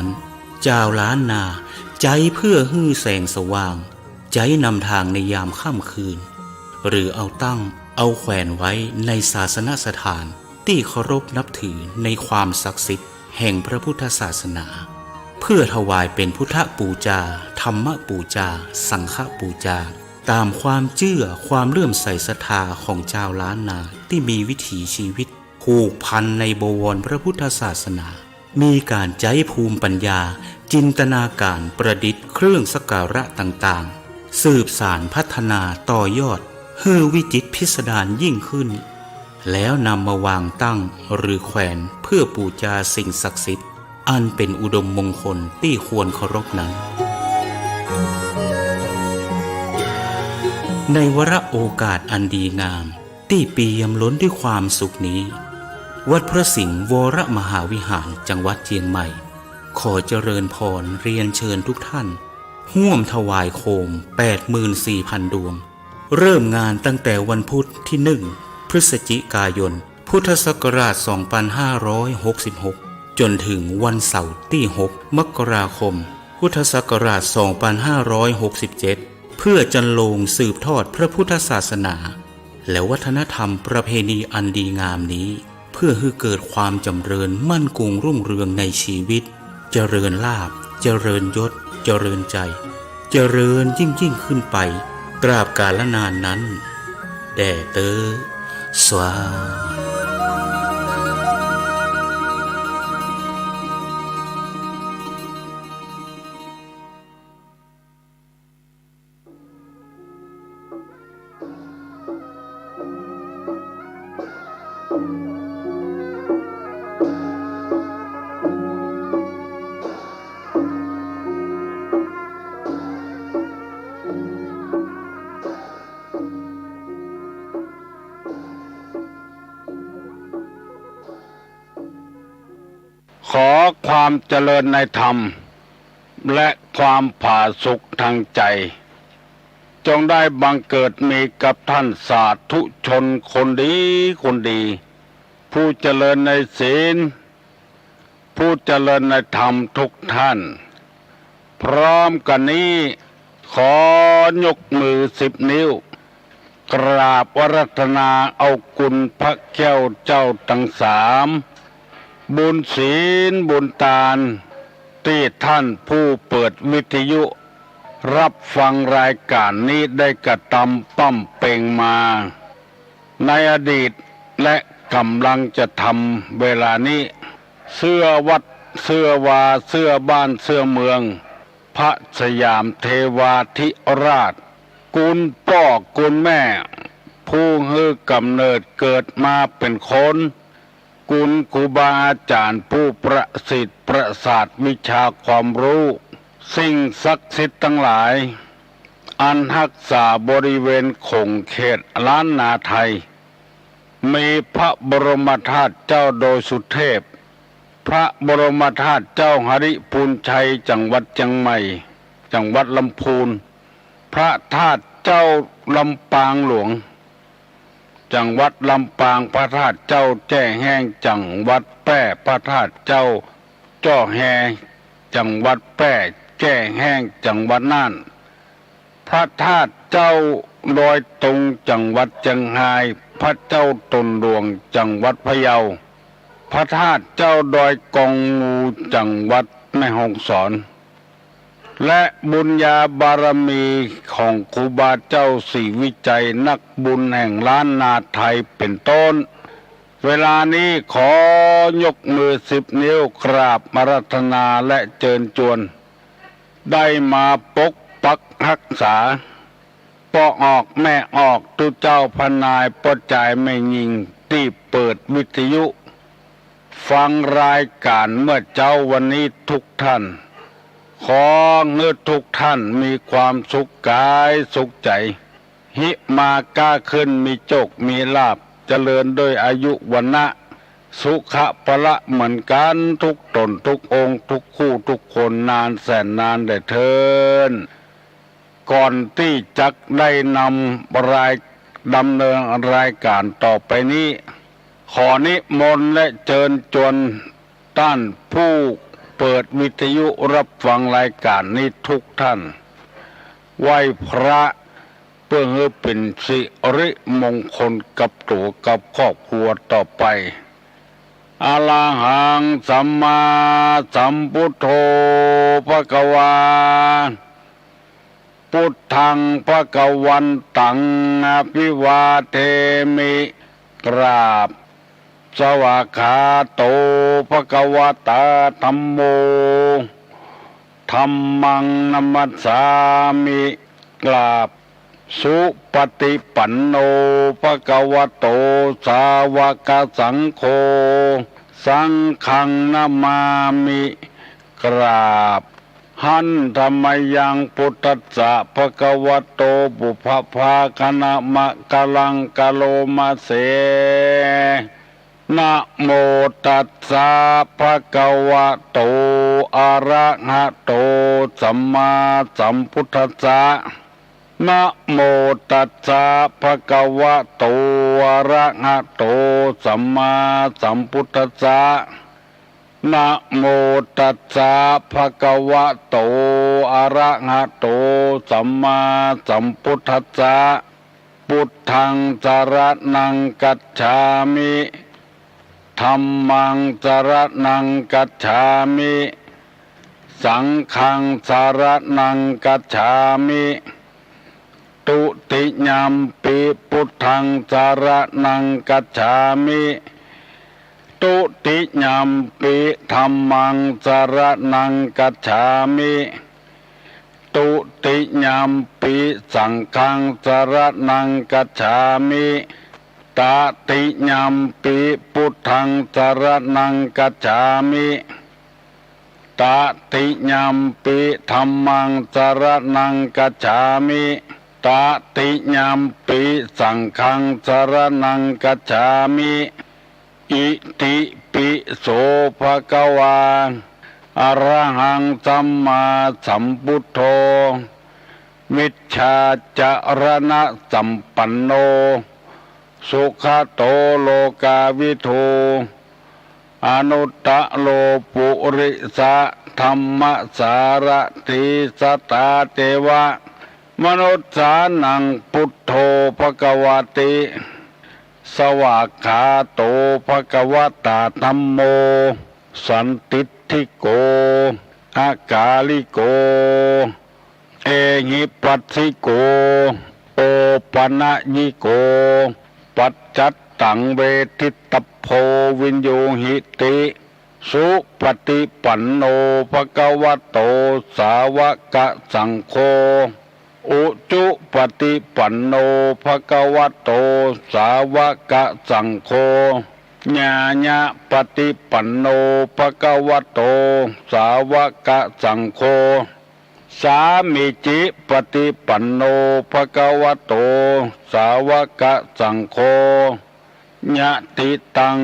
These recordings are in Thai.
นั้นเจ้าล้านนาใจเพื่อฮื้อแสงสว่างใจนำทางในยามค่ำคืนหรือเอาตั้งเอาแขวนไว้ในศาสนสถานที่เคารพนับถือในความศักดิ์สิทธิ์แห่งพระพุทธศาสนาเพื่อถวายเป็นพุทธปูจาธรรมปูจาสังฆปูจาตามความเชื่อความเลื่อมใสศรัทธาของชาวล้านนาที่มีวิถีชีวิตผูกพันในบวรพระพุทธศาสนามีการใช้ภูมิปัญญาจินตนาการประดิษฐ์เครื่องสักการะต่างๆสืบสานพัฒนาต่อยอดให้วิจิตรพิสดารยิ่งขึ้นแล้วนำมาวางตั้งหรือแขวนเพื่อบูชาสิ่งศักดิ์สิทธิ์อันเป็นอุดมมงคลที่ควรเคารพนั้นในวาระโอกาสอันดีงามที่ปียำล้นด้วยความสุขนี้วัดพระสิงห์วรมหาวิหารจังหวัดเชียงใหม่ขอเจริญพรเรียนเชิญทุกท่านร่วมถวายโคม 84,000 ดวงเริ่มงานตั้งแต่วันพุธที่ 1 พฤศจิกายนพุทธศักราช 2566 จนถึงวันเสาร์ที่ 6 มกราคม พุทธศักราช 2567 เพื่อจันโลงสืบทอดพระพุทธศาสนาและวัฒนธรรมประเพณีอันดีงามนี้เพื่อให้เกิดความจำเริญมั่นคงรุ่งเรืองในชีวิตเจริญลาภเจริญยศเจริญใจเจริญยิ่งขึ้นไปตราบกาลนานนั้นแด่เตอสวาขอความเจริญในธรรมและความผาสุกทางใจจงได้บังเกิดมีกับท่านสาธุชนคนดีคนดีผู้เจริญในศีลผู้เจริญในธรรมทุกท่านพร้อมกันนี้ขอยกมือ10 นิ้วกราบอาราธนาเอากุลพระแก้วเจ้าทั้ง3บุญศีลบุญทานที่ท่านผู้เปิดวิทยุรับฟังรายการนี้ได้กระทำปั้มเป่งมาในอดีตและกำลังจะทำเวลานี้เสื้อวัดเสื้อวาเสื้อบ้านเสื้อเมืองพระสยามเทวาธิราชกุลพ่อกุลแม่ผู้ให้กำเนิดเกิดมาเป็นคนกุลครูบาอาจารย์ผู้ประสิทธิ์ประสาทวิชาความรู้สิ่งศักดิ์สิทธิ์ทั้งหลายอันรักษาบริเวณคงเขตล้านนาไทยมีพระบรมธาตุเจ้าโดยสุเทพพระบรมธาตุเจ้าหริพูนชัยจังหวัดเชียงใหม่จังหวัดลำพูนพระธาตุเจ้าลำปางหลวงจังหวัดลำปางพระธาตุเจ้าแจ้แห้งจังหวัดแพร่พระธาตุเจ้าจ้อแฮจังหวัดแพร่แจ้แห้งจังหวัดน่านพระธาตุเจ้าดอยตุงจังหวัดเชียงรายพระเจ้าตนหลวงจังหวัดพะเยาพระธาตุเจ้าดอยกองงูจังหวัดแม่ฮ่องสอนและบุญญาบารมีของครูบาเจ้าศรีวิจัยนักบุญแห่งล้านนาไทยเป็นต้นเวลานี้ขอยกมือ10 นิ้วกราบอาราธนาและเชิญชวนได้มาปกปักรักษาพ่อออกแม่ออกตุเจ้าพนายป้อจ่ายไม่ยิงที่เปิดวิทยุฟังรายการเมื่อเจ้าวันนี้ทุกท่านขอเงือทุกท่านมีความสุขกายสุขใจหิมาก้าขึ้นมีโชคมีลาภเจริญด้วยอายุวันนะสุขะพละเหมือนกันทุกตนทุกองค์ทุกคู่ทุกคนนานแสนนานได้เทินก่อนที่จักได้นำดำเนินรายการต่อไปนี้ขอนิมนต์และเชิญชวนท่านผู้ เปิดวิทยุรับฟังรายการนี้ทุกท่านไหว้พระเพื่อให้เป็นสิริมงคลกับตัวกับครอบครัวต่อไปอะระหังสัมมาสัมพุทโธภควาพุทธังภควันตังอภิวาเทมิกราบสวากขาโตภควตาธัมโมธัมมังนัมมัสสามิกราบสุปฏิปันโนภควโตสาวกสังโฆสังฆังนามามิกราบหันธรรมยังพุทธัสสะภควโตบุพภาคณะมะกะลังกะโลมาเสนะโมตัสสะภะคะวะโตอะระหะโตสัมมาสัมพุทธัสสะนะโมตัสสะภะคะวะโตอะระหะโตสัมมาสัมพุทธัสสะนะโมตัสสะภะคะวะโตอะระหะโตสัมมาสัมพุทธัสสะพุทธังสรณังกัจฉามิธัมมังสรณังกัจฉามิสังฆังสรณังกัจฉามิตุติยัมปิพุทธังสรณังกัจฉามิตุติยัมปิธัมมังสรณังกัจฉามิตุติยัมปิสังฆังสรณังกัจฉามิตติยัมปิพุทธังสรณังกัจฉามิตติยัมปิธัมมังสรณังกัจฉามิตติยัมปิสังฆังสรณังกัจฉามิอิติปิโสภะคะวาอะระหังสัมมาสัมพุทโธมิจฉาจารณะสัมปันโนสุขโตโลกาวิทูอนุตตะโลปุริสะธัมมสารติสตาเทวะมนุษย์สานังพุทโธภควติสวากขาโตภควตาธัมโมสันติทิโกอากาลิโกเอหิปัสสิโกโอปนะยิโกปัจจัตตังเวทิตโพวินโยหิติสุปฏิปันโนภควโตสาวกสังโฆอุจุปฏิปันโนภควโตสาวกสังโฆญาญะปฏิปันโนภควโตสาวกสังโฆสามิจิปฏิปันโนภควโตสาวกสังโฆญะติตัง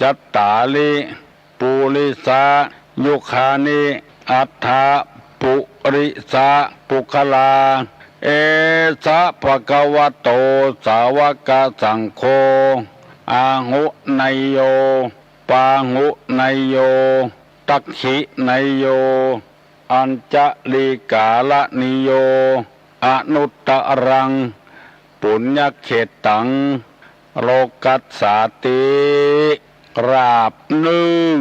จัตตาลิปุริสายุคานิอัฏฐปุริสาปุคลาเอสะภะคะวะโตสาวกสังโฆอาหุไนโยปาหุไนโยตักขิไนโยอัญจลิกาลนิโยอนุตตรังปุญญเขตังโลกัสสาติกราบหนึ่ง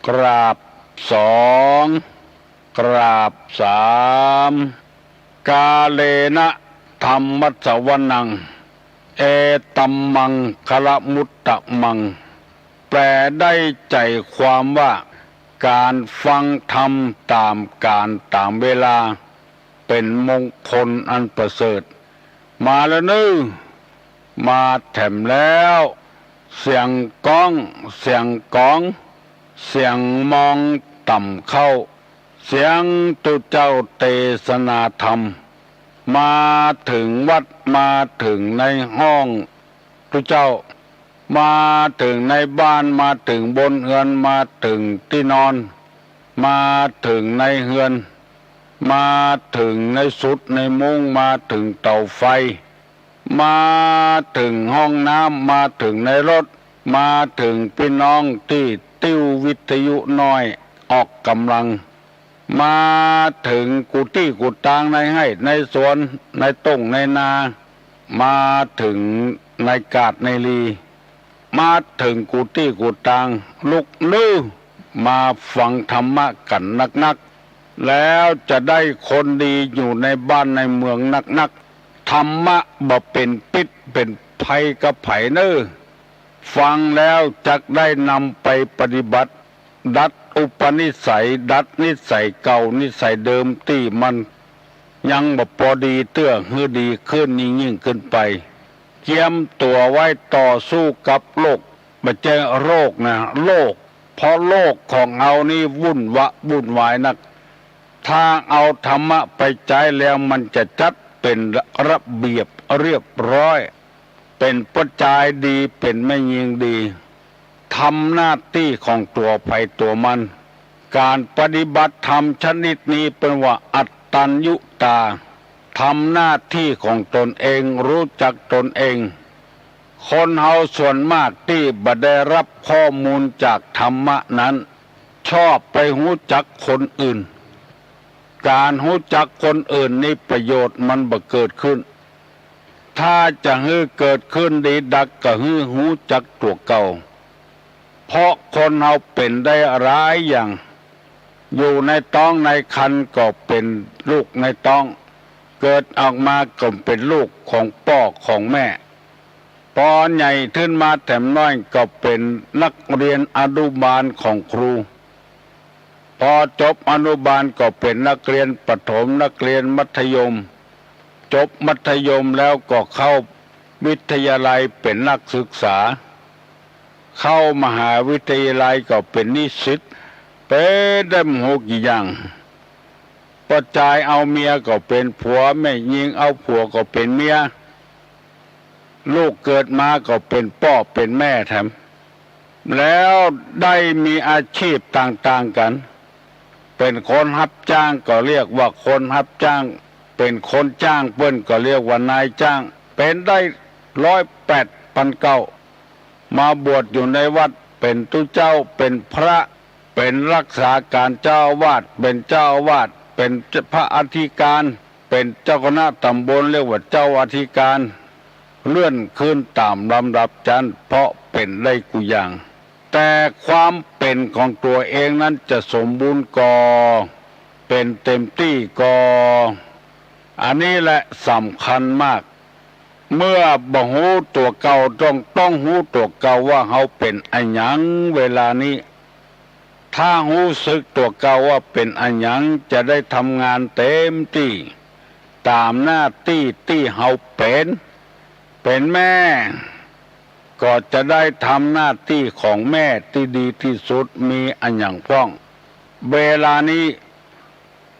กราบสองกราบสามกาเลนะธรรมัสสวนังเอตัมมังคละมุตตะมังแปลได้ใจความว่าการฟังธรรมตามการตามเวลาเป็นมงคลอันประเสริฐมาแล้วนึมาแถมแล้วเสียงก้องเสียงก้องเสียงมองต่ำเข้าเสียงตุเจ้าเทศนาธรรมมาถึงวัดมาถึงในห้องตุเจ้ามาถึงในบ้านมาถึงบนเรือนมาถึงที่นอนมาถึงในเรือนมาถึงในสุดในมุ้งมาถึงเตาไฟมาถึงห้องน้ำมาถึงในรถมาถึงพี่น้องที่ติ้ววิทยุน้อยอ อกกำลังมาถึงกุฏิกุฏางในให้ในสวนในต้งในนามาถึงในกาดในลีมาถึงกุฏิกุฏางลุกลื้อมาฟังธรรมะกันนักๆแล้วจะได้คนดีอยู่ในบ้านในเมืองนักๆธรรมะบ่เป็นพิษเป็นภัยกับไผเน้อฟังแล้วจักได้นำไปปฏิบัติดัดอุปนิสัยดัดนิสัยเก่านิสัยเดิมที่มันยังบ่พอดีเตื้อฮือดีขึ้นยิ่งขึ้นไปเกียมตัวไว้ต่อสู้กับโลกบ่ใช่โรคนะโลกเพราะโลกของเอานี่วุ่นวายนักถ้าเอาธรรมะไปใช้แล้วมันจะจัดเป็นระเบียบเรียบร้อยเป็นปัจจัยดีเป็นไม่ยิงดีทำหน้าที่ของตัวไปตัวมันการปฏิบัติธรรมชนิดนี้เป็นว่าอัตตัญญุตาทำหน้าที่ของตนเองรู้จักตนเองคนเฮาส่วนมากที่บ่ได้รับข้อมูลจากธรรมะนั้นชอบไปหูจักคนอื่นการหูจักคนอื่นนี่ประโยชน์มันบ่เกิดขึ้นถ้าจะให้เกิดขึ้นดีดักก็ให้หูจักตัวเก่าเพราะคนเราเป็นได้ร้ายอย่างอยู่ในท้องในครรภ์ก็เป็นลูกในท้องเกิดออกมาก็เป็นลูกของพ่อของแม่พอใหญ่ขึ้นมาแถมน้อยก็เป็นนักเรียนอนุบาลของครูพอจบอนุบาลก็เป็นนักเรียนประถมนักเรียนมัธยมจบมัธยมแล้วก็เข้าวิทยาลัยเป็นนักศึกษาเข้ามหาวิทยาลัยก็เป็นนิสิตเป็นได้หกอย่างปัจจัยเอาเมียก็เป็นผัวไม่ยิงเอาผัวก็เป็นเมียลูกเกิดมาก็เป็นพ่อเป็นแม่แถมแล้วได้มีอาชีพต่างๆกันเป็นคนรับจ้างก็เรียกว่าคนรับจ้างเป็นคนจ้างเปิ้นก็เรียกว่านายจ้างเป็นได้108,900มาบวชอยู่ในวัดเป็นตุเจ้าเป็นพระเป็นรักษาการเจ้าอาวาสเป็นเจ้าอาวาสเป็นพระอธิการเป็นเจ้าคณะตำบลเรียกว่าเจ้าอธิการเลื่อนขึ้นตามลำดับชั้นเพราะเป็นได้กุอย่างแต่ความเป็นของตัวเองนั้นจะสมบูรณ์ก่อเป็นเต็มที่ก่ออันนี้แหละสำคัญมากเมื่อบ่ฮู้ตัวเก่าต้องฮู้ตัวเก่าว่าเฮาเป็นอันหยังเวลานี้ถ้าฮู้สึกตัวเก่าว่าเป็นอันหยังจะได้ทำงานเต็มที่ตามหน้าที่ที่เฮาเป็นแม่ก็จะได้ทำหน้าที่ของแม่ที่ดีที่สุดมีอันหยังพ้องเวลานี้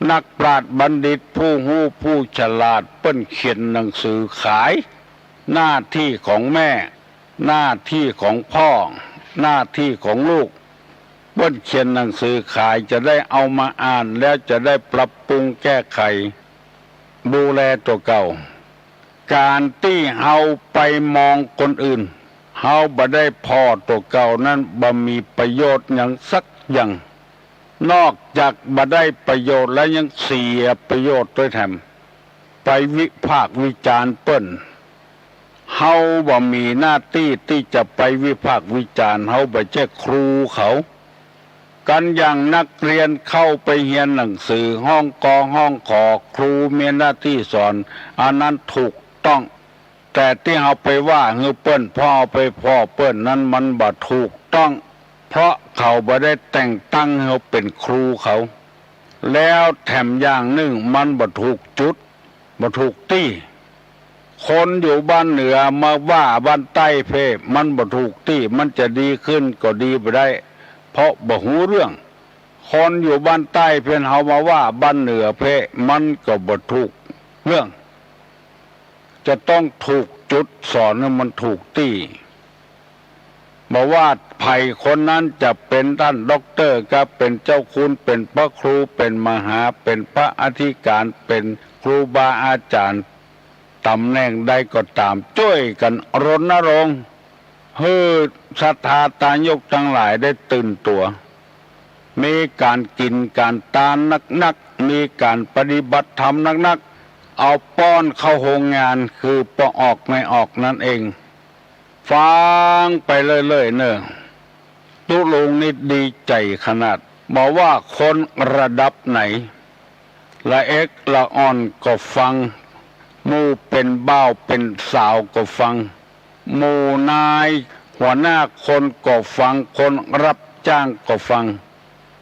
นักปราชญ์บัณฑิตผู้หู้ผู้ฉลาดเปิ้นเขียนหนังสือขายหน้าที่ของแม่หน้าที่ของพ่อหน้าที่ของลูกเปิ้นเขียนหนังสือขายจะได้เอามาอ่านแล้วจะได้ปรับปรุงแก้ไขดูแลตัวเก่าการที่เฮาไปมองคนอื่นเฮาบ่ได้พอตัวเก่านั้นบ่มีประโยชน์อย่างสักอย่างนอกจากบ่ได้ประโยชน์แล้วยังเสียประโยชน์ด้วยแถมไปวิพากษ์วิจารณ์เปิ้นเฮาบ่มีหน้าที่ที่จะไปวิพากษ์วิจารณ์เฮาบ่ใช่ครูเขากันอย่างนักเรียนเข้าไปเรียนหนังสือห้องกอห้องขอครูมีหน้าที่สอนอันนั้นถูกต้องแต่ที่เฮาไปว่าฮือเปิ้นพ่อไปพ่อเปิ้นนั้นมันบ่ถูกต้องเพราะเขาบ่ได้แต่งตั้งให้เขาเป็นครูเขาแล้วแถมอย่างหนึ่งมันบ่ถูกจุดบ่ถูกที่คนอยู่บ้านเหนือมาว่าบ้านใต้เพมันบ่ถูกที่มันจะดีขึ้นก็ดีบ่ได้เพราะบ่ฮู้เรื่องคนอยู่บ้านใต้เพิ่นเฮามาว่าบ้านเหนือเพมันก็บ่ถูกเรื่องจะต้องถูกจุดสอนให้มันถูกที่บอกว่าไผ่คนนั้นจะเป็นท่านด็อกเตอร์ก็เป็นเจ้าคุณเป็นพระครูเป็นมหาเป็นพระอธิการเป็นครูบาอาจารย์ตำแหน่งใดก็ตามช่วยกันรณรงค์ให้ศรัทธาตายกทั้งหลายได้ตื่นตัว มีการกินการทานนักๆมีการปฏิบัติธรรมนักๆเอาป้อนเข้าโรงงานคือปออกไม่ออกนั่นเองฟังไปเรื่อยๆเนอะตุลุงนี่ดีใจขนาดบอกว่าคนระดับไหนละเอกละอ่อนก็ฟังหมู่เป็นบ้าวเป็นสาวก็ฟังหมู่นายหัวหน้าคนก็ฟังคนรับจ้างก็ฟัง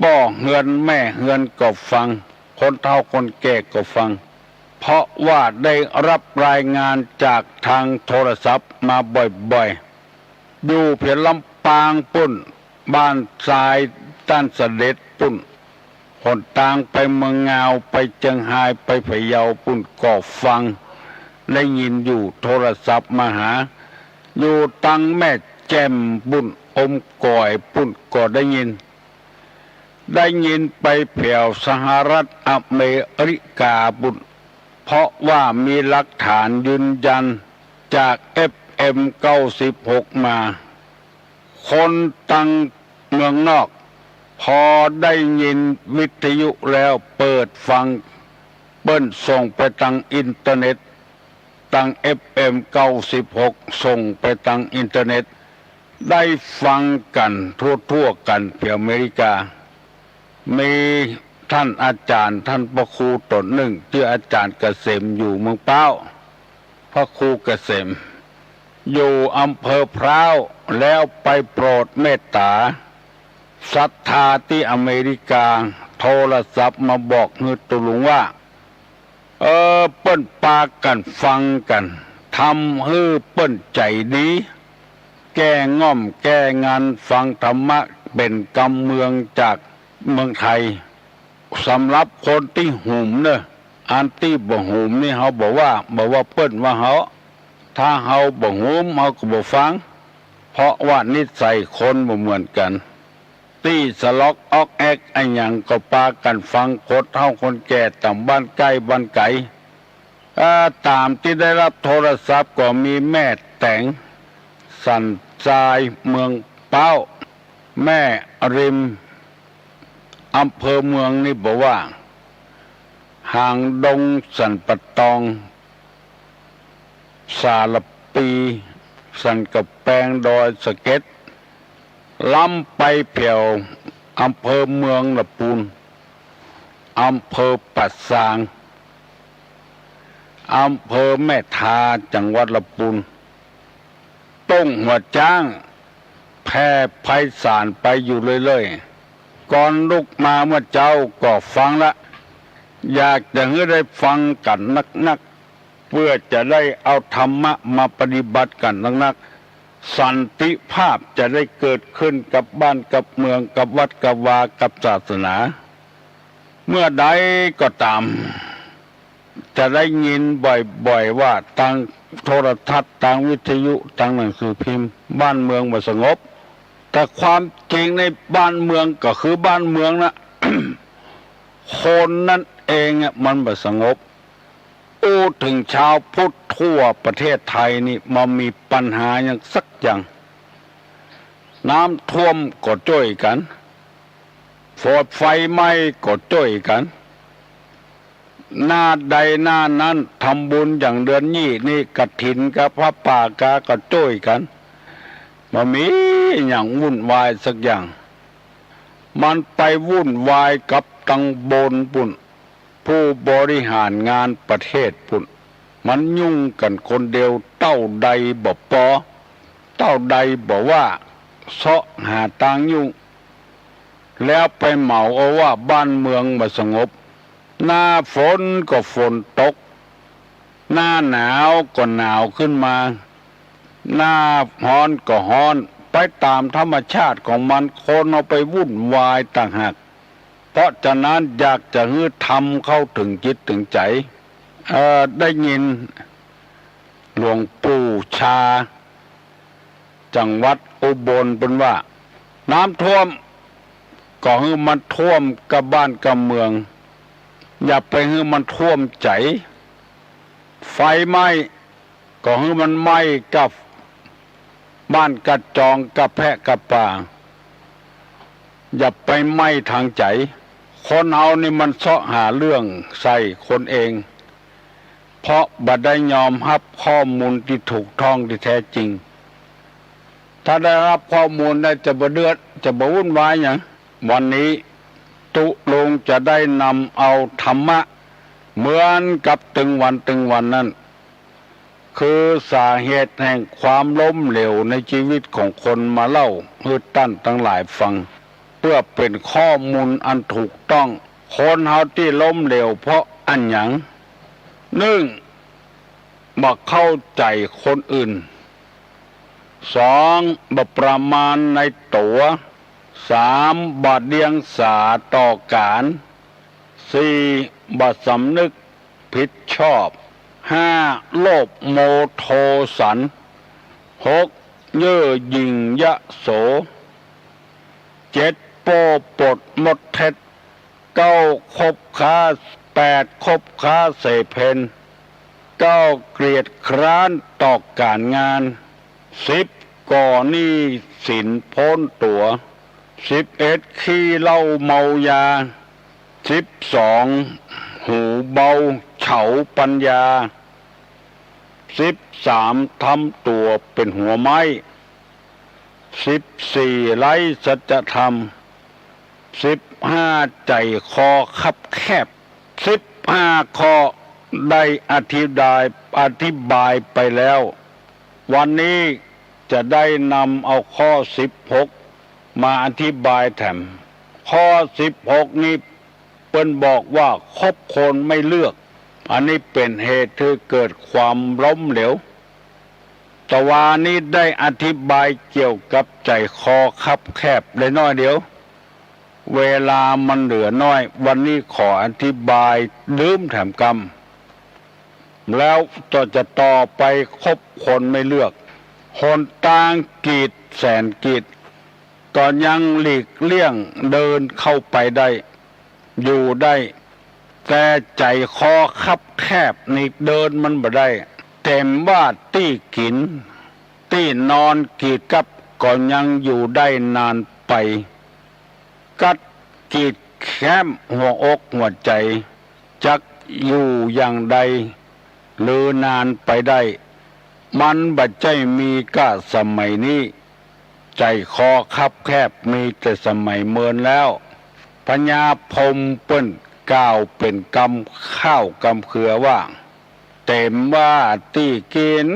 พ่อเฮือนแม่เฮือนก็ฟังคนเฒ่าคนแก่ก็ฟังเพราะว่าได้รับรายงานจากทางโทรศัพท์มาบ่อยๆอยู่เพียงลำปางปุ่นบ้านทรายต้านเสด็จปุ่นคนต่างไปเมืองงาวไปเชียงรายไปพะเยาปุ่นก็ฟังได้ยินอยู่โทรศัพท์มาหาอยู่ตังแม่แจ่มบุญอมก่อยปุ่นก็ได้ยินไปแผ่วสหรัฐอเมริกาบุญเพราะว่ามีหลักฐานยืนยันจาก FM 96มาคนตั้งเมืองนอกพอได้ยินวิทยุแล้วเปิดฟังเปิ้นส่งไปทางอินเทอร์เน็ตทาง FM 96ส่งไปทางอินเทอร์เน็ตได้ฟังกันทั่วกันเพียงอเมริกามีท่านอาจารย์ท่านพระครูตนหนึ่งชื่ออาจารย์เกษมอยู่เมืองเป้าพระครูเกษมอยู่อำเภอพร้าวแล้วไปโปรดเมตตาศรัทธาที่อเมริกาโทรศัพท์มาบอกฮือตุลุงว่าเปิ้นปากันฟังกันทำฮือเปิ้นใจดีแก้ง่อมแก้งานฟังธรรมะเป็นกำเมืองจากเมืองไทยสำหรับคนที่หุมเนอะอันที่บ่หุมนี่เขาบอกว่าเปิ้นว่าเขาถ้าเขาบ่หุมเขาก็บ่ฟังเพราะว่านิสัยคนบ่เหมือนกันที่สล็อกออกแอกไอ้หยังก็ปากันฟังคนเฒ่าคนแก่ต่างบ้านใกล้บ้านไกลตามที่ได้รับโทรศัพท์ก็มีแม่แต่งสันทรายเมืองเป้าแม่ริมอำเภอเมืองนี่บอกว่าห่างดงสันปะตองสารปีสันกระแปงดอยสะเก็ดล้ำไปเพียวอำเภอเมืองละปูนอำเภอปัดสางอำเภอแม่ทาจังหวัดละปูนต้งหัวจ้างแพร่ไพศาลไปอยู่เรื่อยๆก่อนลุกมาเมื่อเจ้าก็ฟังละอยากจะให้ได้ฟังกันนักๆเพื่อจะได้เอาธรรมะมาปฏิบัติกันนักๆสันติภาพจะได้เกิดขึ้นกับบ้านกับเมืองกับวัดกับวากับศาสนาเมื่อใดก็ตามจะได้ยินบ่อยๆว่าทางโทรทัศน์ทางวิทยุทางหนังสือพิมพ์บ้านเมืองบ่สงบแต่ความจริงในบ้านเมืองก็คือบ้านเมืองนะ คนนั่นเองมันบ่สงบถึงชาวพุทธทั่วประเทศไทยนี่มันมีปัญหาอย่างสักอย่างน้ำท่วมก็ช่วยกันไฟไหม้ก็ช่วยกันหน้าใดหน้านั้นทำบุญอย่างเดือนนี้นี่กฐินกับพระป่ากาก็ช่วยกันมันมีอย่างวุ่นวายสักอย่างมันไปวุ่นวายกับตังบนปุ่นผู้บริหารงานประเทศปุ่นมันยุ่งกันคนเดียวเต้าใดบ่ปอเต้าใดบอกว่าเสาะหาทางยุ่งแล้วไปเหมาเอาว่าบ้านเมืองบ่สงบหน้าฝนก็ฝนตกหน้าหนาวก็หนาวขึ้นมาหน้าร้อนก็ร้อนไปตามธรรมชาติของมันคนเอาไปวุ่นวายต่างหากเพราะฉะนั้นอยากจะให้ทำเข้าถึงจิตถึงใจได้ยินหลวงปู่ชาจังหวัดอุบลเป็นว่าน้ำท่วมก็ให้มันท่วมกับบ้านกับเมืองอย่าไปให้มันท่วมใจไฟไหม้ก็ให้มันไหม้กับบ้านกระจองกับแพะกับป่า อย่าไปไม่ทางใจคนเฮานี่มันเสาะหาเรื่องใส่คนเองเพราะบัดได้ยอมรับข้อมูลที่ถูกต้องที่แท้จริงถ้าได้รับข้อมูลได้จะบ่เดือดจะบ่วุ่นวายอย่างวันนี้ตุลงจะได้นำเอาธรรมะเหมือนกับตึงวันนั้นคือสาเหตุแห่งความล้มเหลวในชีวิตของคนมาเล่าให้ท่านทั้งหลายฟังเพื่อเป็นข้อมูลอันถูกต้องคนเฮาที่ล้มเหลวเพราะอันหยัง1บ่เข้าใจคนอื่น2บ่ประมาณในตัว3บ่เดียงสาต่อการ4บ่สำนึกผิดชอบ5โลภโมโทสัน6เย่อหยิ่งยะโส7โป้ปดมดเท็จ9คบค้า8คบค้าเสเพน9เกลียดคร้านต่อการงาน10ก่อหนี้สินพ้นตัว11ขี้เหล้าเมายา12หูเบาเฉาปัญญา13ทำตัวเป็นหัวไม้14ไร้สัจธรรม15ใจคอคับแคบ15ข้อได้อธิบายไปแล้ววันนี้จะได้นำเอาข้อ16มาอธิบายแถมข้อ16นี้เปิ้นบอกว่าคบคนไม่เลือกอันนี้เป็นเหตุที่เกิดความล้มเหลวแต่ว่านี้ได้อธิบายเกี่ยวกับใจคอคับแคบได้น้อยเดียวเวลามันเหลือน้อยวันนี้ขออธิบายลืมแถมกรรมแล้วจะต่อไปคบคนไม่เลือกคนต่างกีดแสนกีดก็ยังหลีกเลี่ยงเดินเข้าไปได้อยู่ได้แต่ใจคอคับแคบนี่เดินมันบ่ได้เต็มว่าตี้กินตี้นอนกีดกับก็ยังอยู่ได้นานไปกัดกีดแคมหัวอกหัวใจจักอยู่อย่างใดหรือนานไปได้มันบัดใจมีก็สมัยนี้ใจคอคับแคบมีแต่สมัยเมินแล้วพญาพรหมเปิ้นกล่าวเป็นกำข้าวกำเขือว่าเต็มว่าตี้กิน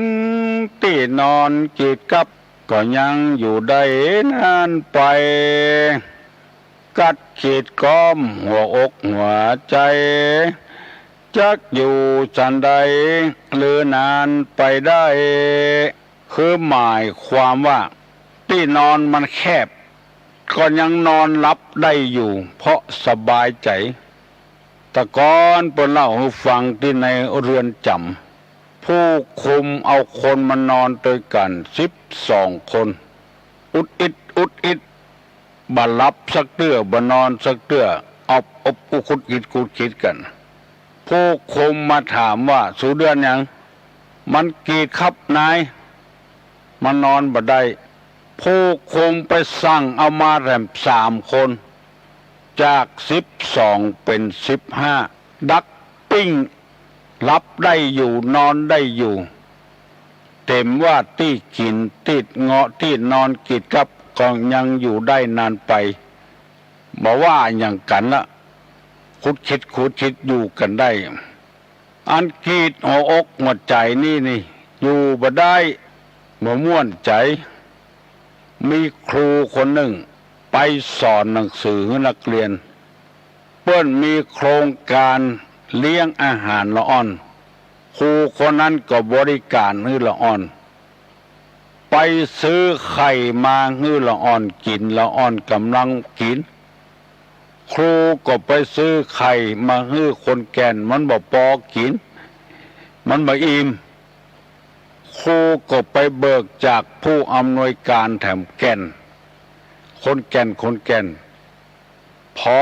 ตี้นอนกีดกับก็ยังอยู่ได้นานไปกัดขีดก้อมหัวอกหัวใจจักอยู่จันใดหรือนานไปได้คือหมายความว่าที่นอนมันแคบก็ยังนอนหลับได้อยู่เพราะสบายใจแต่ก่อนเปิ้นเล่าให้ฟังที่ในเรือนจำผู้คุมเอาคนมานอนด้วยกัน12คนอุดอิดบ่หลับสักเตื้อบ่นอนสักเตื้ออบคุดคิดกันผู้คุมมาถามว่าสู่เดือนหยังมันกี่ครับนายมันนอนบ่ได้ผู้คุมไปสั่งเอามาแรม3คนจาก12เป็น15ดักปิ้งรับได้อยู่นอนได้อยู่เต็มว่าที่กินติดเงาะที่นอนกิดกับก็ยังอยู่ได้นานไปบอกว่าอย่างกันละคุดคิดอยู่กันได้อันกีดหัวอกหัวใจนี่อยู่บ่ได้บ่ม่วนใจมีครูคนหนึ่งไปสอนหนังสือให้นักเรียนเปิ้นมีโครงการเลี้ยงอาหารละอ่อนครูคนนั้นก็บริการให้ละอ่อนไปซื้อไข่มาให้ละอ่อนกินละอ่อนกำลังกินครูก็ไปซื้อไข่มาให้คนแก่นมันบ่พอกินมันบ่อิ่มครูก็ไปเบิกจากผู้อำนวยการแถมแก่นคนแก่นพอ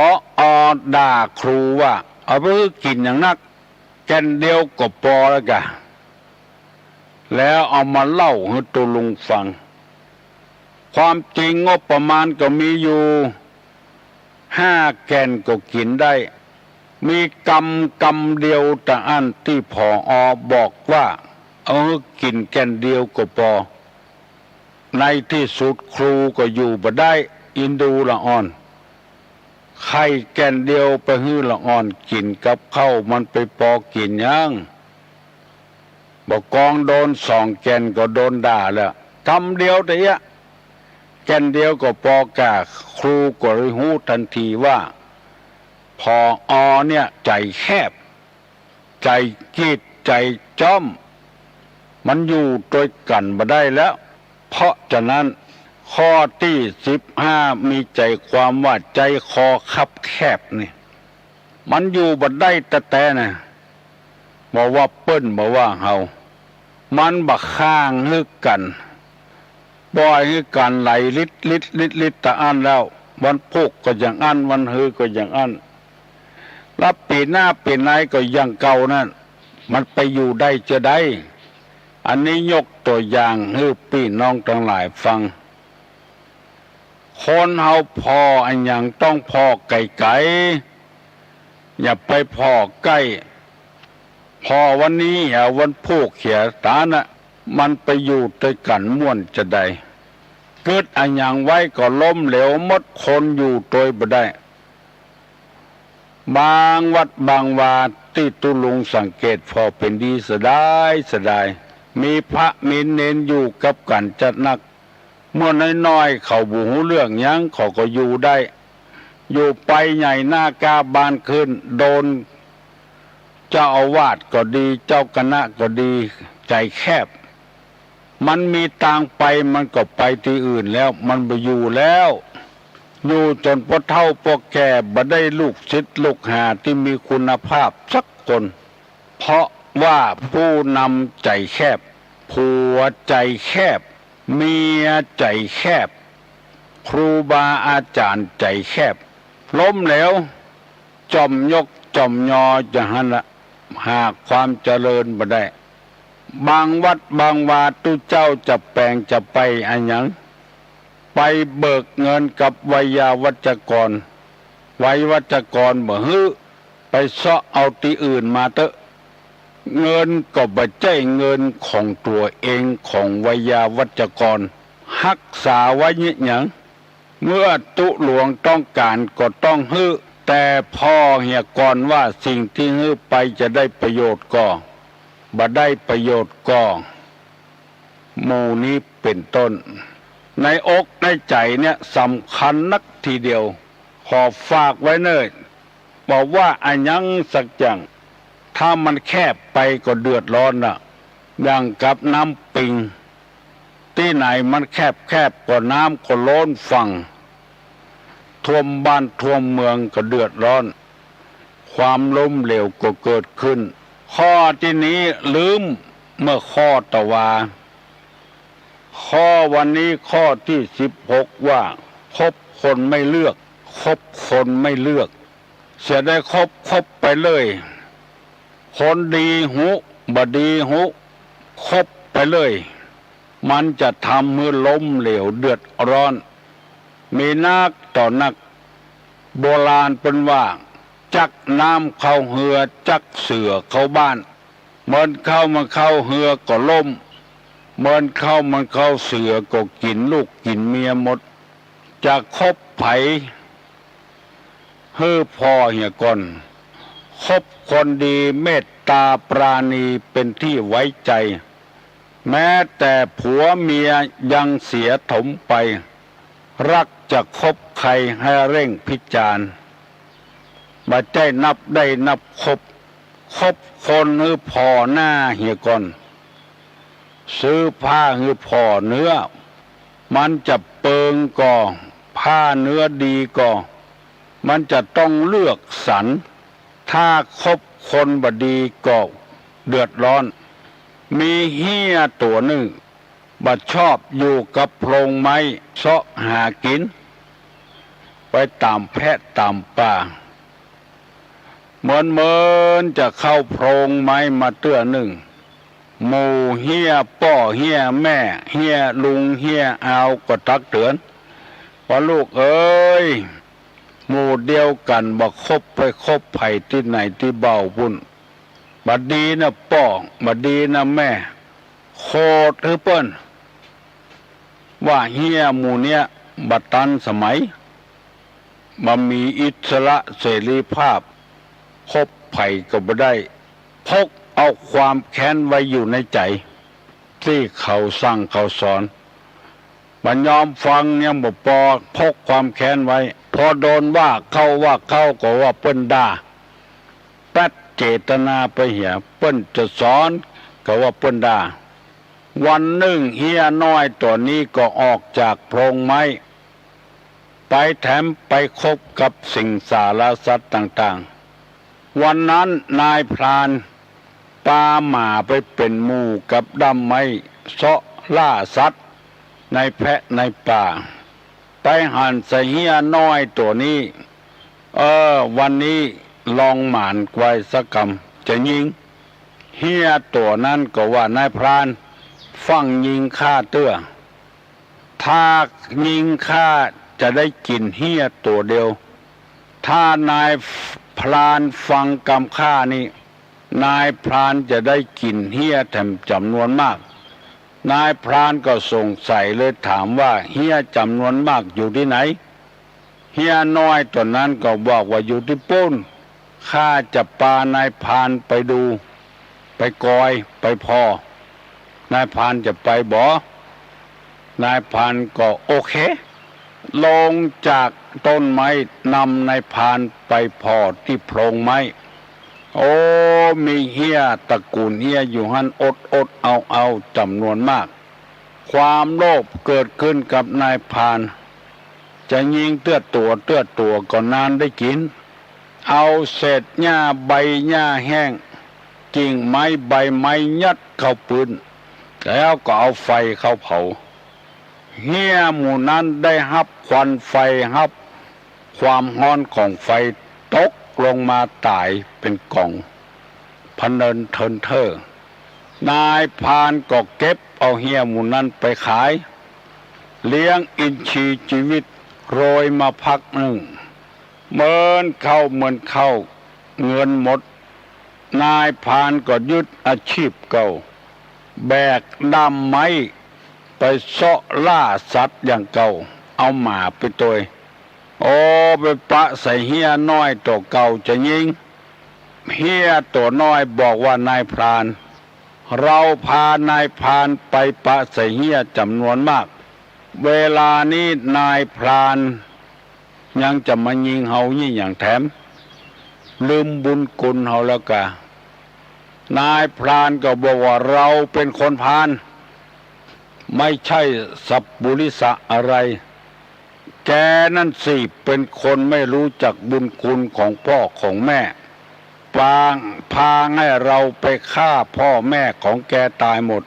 ด่าครูว่าเอาไปกินอย่างนักแก่นเดียวก็พอแล้วกะแล้วเอามาเล่าให้ตุลุงฟังความจริงงบประมาณก็มีอยู่ 5 แกนก็กินได้มีกำเดียวแต่อันที่ผอบอกว่ากินแกนเดียวก็พอในที่สุดครูก็อยู่บ่ได้อินดูละอ่อนไข่แกนเดียวไปฮื้อละอ่อนกินกับข้าวมันไปพอกินยังบอกกองโดน2 แกนก็โดนด่าแล้วกำเดียวแต่ยะแกนเดียวก็พอกะครูก็เลยรู้ทันทีว่าพอเนี่ยใจแคบใจกีดใจจ้อมมันอยู่ด้วยกันบ่ได้แล้วเพราะฉะนั้นข้อที่15มีใจความว่าใจคอคับแคบนี่มันอยู่บ่ได้แต่นะบอกว่าเปิ้นบอกว่าเฮามันบักข้างฮึกกันบ่อยฮึกกันไหลลิดตะอันแล้ววันพุกก็อย่างอันวันฮือก็อย่างอันรับปีหน้าปีไหนก็ยังเก่านั่นมันไปอยู่ได้จะได้อันนี้ยกตัวอย่างให้พี่น้องทั้งหลายฟังคนเฮาพออันยังต้องพอไกลๆอย่าไปพอใกล้พอวันนี้วันพุกเขียตานะมันไปอยู่ด้วยกันม่วนจะได้เกิดอันยังไว้ก็ล้มเหลวหมดคนอยู่โดยบ่ได้บางวัดบางวาที่ตุลุงสังเกตพอเป็นดีเสียดายมีพระมีเณรอยู่กับกันจัดนักเมื่อน้อยๆเขาบูหูเรื่องยังเขาก็อยู่ได้อยู่ไปใหญ่หน้ากาบานขึ้นโดนเจ้าอาวาสก็ดีเจ้าคณะก็ดีใจแคบมันมีทางไปมันก็ไปที่อื่นแล้วมันไปอยู่แล้วอยู่จนพอเฒ่าพอแก่บ่ได้ลูกศิษย์ลูกหาที่มีคุณภาพสักคนเพราะว่าผู้นำใจแคบผัวใจแคบเมียใจแคบครูบาอาจารย์ใจแคบล้มเหลวจอมยกจอมยอจะหันละหากความเจริญบ่ได้บางวัดบางวาตุเจ้าจะแปลงจะไปอันหยังไปเบิกเงินกับไวยาวัจกรไวยวัจกรบ่ฮื้อไปเสาะเอาที่อื่นมาเถอะเงินก็บ่ใช่เงินของตัวเองของไวยาวัจกรรักษาไว้ยิหยังเมื่อตุหลวงต้องการก็ต้องฮื้อแต่พ่อเหียก่อนว่าสิ่งที่ฮื้อไปจะได้ประโยชน์ก็บ่ได้ประโยชน์ก็หมู่นี้เป็นต้นในอกในใจเนี่ยสำคัญนักทีเดียวขอฝากไว้เนิ่นบอกว่าอันยังสักอย่างถ้ามันแคบไปก็เดือดร้อนน่ะอย่างกับน้ำปิงที่ไหนมันแคบก็น้ำก็ล้นฝั่งท่วมบ้านท่วมเมืองก็เดือดร้อนความล้มเหลวก็เกิดขึ้นข้อที่นี้ลืมเมื่อข้อตะวาข้อวันนี้ข้อที่16ว่าคบคนไม่เลือกคบคนไม่เลือกเสียได้คบไปเลยคนดีหุบดีหุคบไปเลยมันจะทำให้ล้มเหลวเดือดร้อนมีนักต่อนักโบราณเป็นว่าจักน้ำเข้าเหือจักเสือเข้าบ้านเหมือนเข้ามันเข้าเหือก็ล้มเหมือนมันเข้าเสือก็กินลูกกินเมียหมดจะคบไผเฮ้อพอเหียก่อนคบคนดีเมตตาปราณีเป็นที่ไว้ใจแม้แต่ผัวเมียยังเสียถมไปรักจะคบใครให้เร่งพิจารณ์บ่ใจนับได้นับคบคนหรือพอหน้าเหียก่อนซื้อผ้าหรือพอเนื้อมันจะเปิงก่อผ้าเนื้อดีก่อมันจะต้องเลือกสรรถ้าคบคนบดีก็เดือดร้อนมีเหี้ยตัวหนึ่งบัดชอบอยู่กับโพรงไม้เสาะหากินไปตามแพะตามป่าเหมือนจะเข้าโพรงไม้มาเตื้อหนึ่งหมู่เหี้ยป้อเหี้ยแม่เหี้ยลุงเหี้ยเอาก็ตักเตือนว่าลูกเอ้ย หมู่เดียวกันบ่คบไปคบไผที่ไหนที่เบาพุ่นบัดดีนะป้องบัดดีนะแม่โคตรเปิ้นว่าเฮียหมู่เนี้ยบัดตันสมัยมามีอิสระเสรีภาพคบไผก็บ่ได้พกเอาความแค้นไว้อยู่ในใจที่เขาสั่งเขาสอนบัดยอมฟังยังบ่พอพกความแค้นไว้พอโดนว่าเขาก็ว่าเปิ้นด่าแป๊ดเจตนาไปเหียเปิ้นจะสอนก็ว่าเปิ้นด่าวันหนึ่งเฮียน้อยตัวนี้ก็ออกจากโพรงไม้ไปแถมไปคบกับสิ่งสารสัตว์ต่างๆวันนั้นนายพรานปาหมาไปเป็นหมู่กับดำไม้เสาะล่าสัตว์ในแพะในป่าไปหันใส่เฮียน้อยตัวนี้วันนี้ลองหมานไว้สักกำจะยิงเฮียตัวนั้นก็ว่านายพรานฟังยิงฆ่าเตื้อถ้ายิงฆ่าจะได้กินเฮียตัวเดียวถ้านายพรานฟังกำฆ่านี่นายพรานจะได้กินเฮียแถมจำนวนมากนายพรานก็สงสัยเลยถามว่าเฮียจำนวนมากอยู่ที่ไหนเฮียน้อยตัวนั้นก็บอกว่าอยู่ที่ปุ้นข้าจะพานายพรานไปดูไปกอยไปพอนายพรานจะไปบ่นายพรานก็โอเคลงจากต้นไม้นำนายพรานไปพอที่โพรงไม้โอ้มีเฮียตระกูลเฮียอยู่หันอดเอาจำนวนมากความโลภเกิดขึ้นกับนายพรานจะยิงเตื้อตัวก็นานได้กินเอาเศษหญ้าใบหญ้าแห้งกิ่งไม้ใบไม้ยัดเข้าปืนแล้วก็เอาไฟเข้าเผาเฮียหมู่นั้นได้ฮับควันไฟฮับความร้อนของไฟตกลงมาตายเป็นกล่องพะเนินเทินเทอนายพรานก็เก็บเอาเฮียหมู่นั้นไปขายเลี้ยงอินทรีย์ชีวิตโรยมาพักหนึ่งเหมือนเข้าเงินหมดนายพรานก็ยึดอาชีพเก่าแบกดำไม้ไปเสาะล่าสัตว์อย่างเก่าเอาหมาไปตัวโอ้ไปปะใส่เฮียน้อยตัวเก่าจะยิงเฮียตัวน้อยบอกว่านายพรานเราพานายพรานไปปะใส่เฮียจำนวนมากเวลานี้นายพรานยังจะมายิงเฮานี่อย่างแถมลืมบุญคุณเฮาแล้วกะนายพรานก็บอกว่าเราเป็นคนพาลไม่ใช่สัพบุริสะอะไรแกนั่นสิเป็นคนไม่รู้จักบุญคุณของพ่อของแม่พาให้เราไปฆ่าพ่อแม่ของแกตายหมด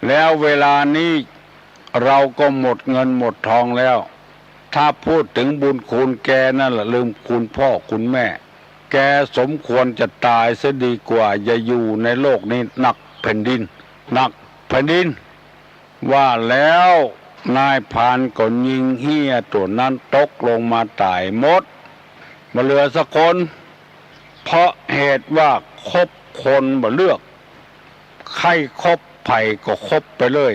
แล้วเวลานี้เราก็หมดเงินหมดทองแล้วถ้าพูดถึงบุญคุณแกนั่นแหละลืมคุณพ่อคุณแม่แกสมควรจะตายเสียดีกว่าอย่าอยู่ในโลกนี้หนักแผ่นดินว่าแล้วนายพรานก็ยิงเฮียตัวนั้นตกลงมาตายหมดมาเหลือสักคนเพราะเหตุว่าคบคนบ่เลือกใครคบไผ่ก็คบไปเลย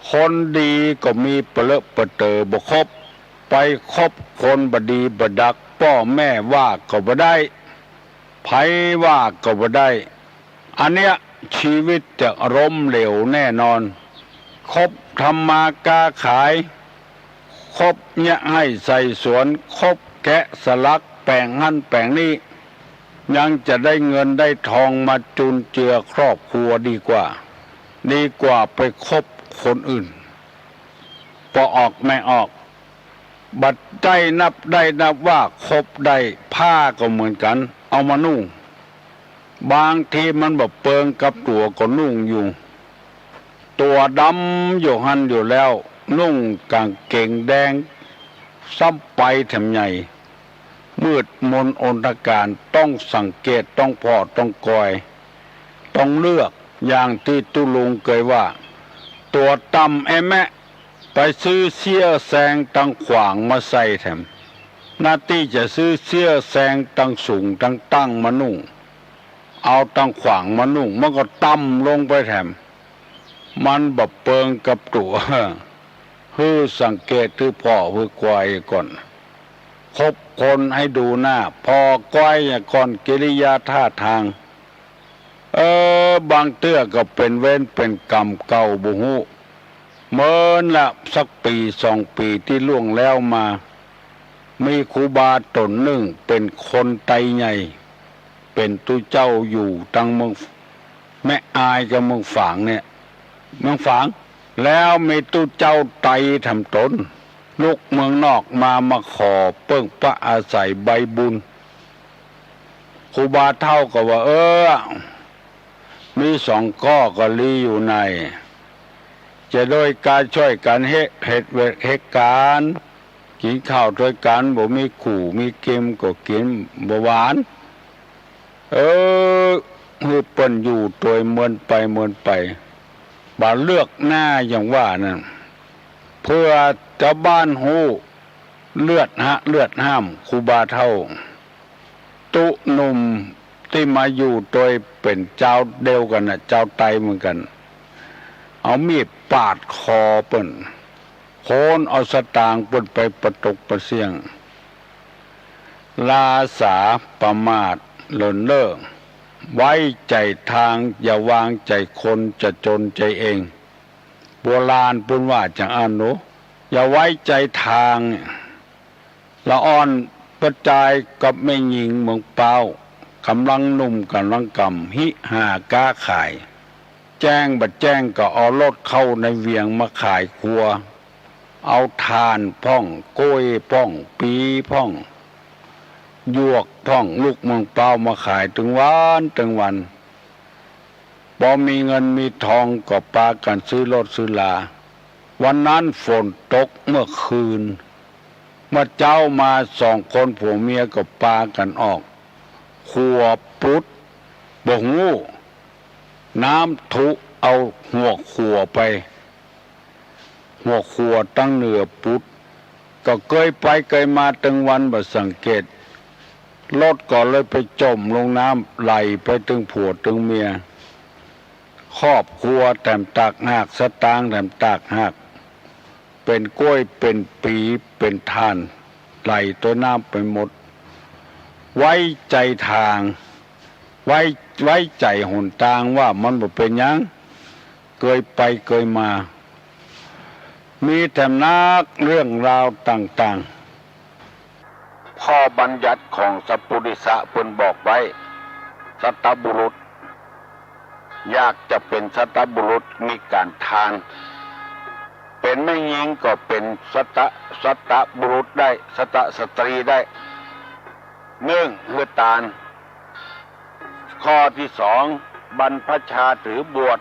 คนดีก็มีเปเลอะเปเตอบ่คบไปคบคนบดีบดักพ่อแม่ว่าก็บ่ได้ไผว่าก็บ่ได้อันเนี้ยชีวิตจะล้มเหลวแน่นอนคบทำมาค้าขายคบเนี่ยให้ใส่สวนคบแกะสลักแปลงหั่นแปลงนี้ยังจะได้เงินได้ทองมาจุนเจือครอบครัวดีกว่าไปคบคนอื่นพอออกไม่ออกบัดได้นับว่าคบได้ผ้าก็เหมือนกันเอามานุ่งบางทีมันแบบเปิงกับตัวก็นุ่งอยู่ตัวดำอยู่หันอยู่แล้วนุ่งกางเกงแดงซ้ำไปแถมใหญ่มืดมนอนตการต้องสังเกตต้องพอต้องกอยต้องเลือกอย่างที่ตุลุงเคยว่าตัวต่ำแม่ไปซื้อเสี้ยแซงตังขวางมาใส่แถม หน้าที่จะซื้อเสื้อแซงตั้งสูงตั้งมานุ่งเอาตั้งขวางมานุ่งมันก็ต่ำลงไปแถมมันแบบเปิงกับตัวฮือสังเกตคือพ่อคือกวายก่อนคบคนให้ดูหน้าพอกวายก่อนกิริยาท่าทางบางเตื้อก็เป็นเว้นเป็นกรรมเก่าบุหุเมินละสักปี2 ปีที่ล่วงแล้วมามีครูบาตนหนึ่งเป็นคนไตใหญ่เป็นตุเจ้าอยู่ตั้งเมืองแม่อายกับเมืองฝางเนี่ยเมืองฝางแล้วมีตุเจ้าไตทำตนลูกเมืองนอกมาขอเปิ้งพระอาศัยใบบุญครูบาเท่าก็ว่ามี2 ข้อก็ลีอยู่ในจะโดยการช่วยกันเหตุการกินข้าวด้วยกันบ่มีขู่มีเค็มก็กินบ่หวานฮือเปิ้นอยู่ตัวเมินไปบ่เลือกหน้าอย่างว่านั่นเพื่อชาวบ้านฮู้เลือดห้ามครูบาเท่าตุหนุ่มที่มาอยู่โดยเป็นเจ้าเดียวกันน่ะเจ้าไตเหมือนกันเอามีดปาดคอเปิ้นโคนเอาสตางค์เปิ้นไปประตกประเสียงลาสาประมาทเลินเล่อไว้ใจทางอย่าวางใจคนจะจนใจเองโบราณพูดว่าจังอันโนอย่าไว้ใจทางละอ่อนประจายกับแม่หญิงเมืองเป้ากำลังหนุ่มกำลังกำหิหากาขายแจ้งบัดแจ้งก็เอารถเข้าในเวียงมาขายครัวเอาทานพ่องกล้วยพ่องปีพ่องยวกพ่องลูกเมืองเป้ามาขายถึงวันพอมีเงินมีทองก็ปากันซื้อรถซื้อลาวันนั้นฝนตกเมื่อคืนเมื่อเจ้ามา2 คนผัวเมียก็ปากันออกขัวปุดบ่งูน้ำทุเอาหัวขัวไปหัวขัวตั้งเหนือปุดก็เคยไปเคยมาตั้งวันบ่สังเกตรถก็เลยไปจมลงน้ำไหลไปถึงผัวถึงเมียครอบครัวแต้มตากหักสตางค์แต้มตากหักเป็นกล้วยเป็นปีเป็นทานไหลตัวน้ำไปหมดไว้ใจทางไว้ใจหนทางว่ามันบ่เป็นหยังเคยไปเคยมามีแต่นักเรื่องราวต่างๆข้อบัญญัติของสัพพุริสะเพิ่นบอกไว้สัตบุรุษอยากจะเป็นสัตบุรุษมีการทานเป็นแม่หญิงก็เป็นสัตบุรุษได้สตรีได้คือตานข้อที่2บรรพชาถือบวช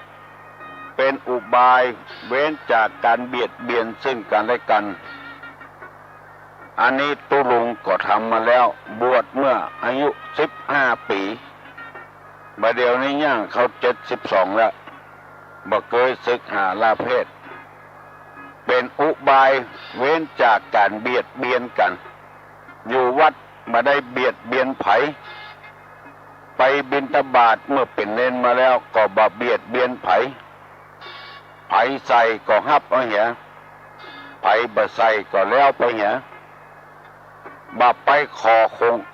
เป็นอุบายเว้นจากการเบียดเบียนซึ่งกันและกันอันนี้ตุลุงก็ทำมาแล้วบวชเมื่ออายุ15 ปีบัดเดี๋ยวนี้ย่างเขา72แล้วบ่เคยศึกหาลาเพศเป็นอุบายเว้นจากการเบียดเบียนกันอยู่วัดมาได้เบียดเบียนไผไปบิณฑบาตเมื่อเป็นเนนมาแล้วก็บ่เบียดเบียนไผใส่ก็ฮับเอาเหียไผบ่ใส่ก็แล้วไปเหียบ่ไปขอ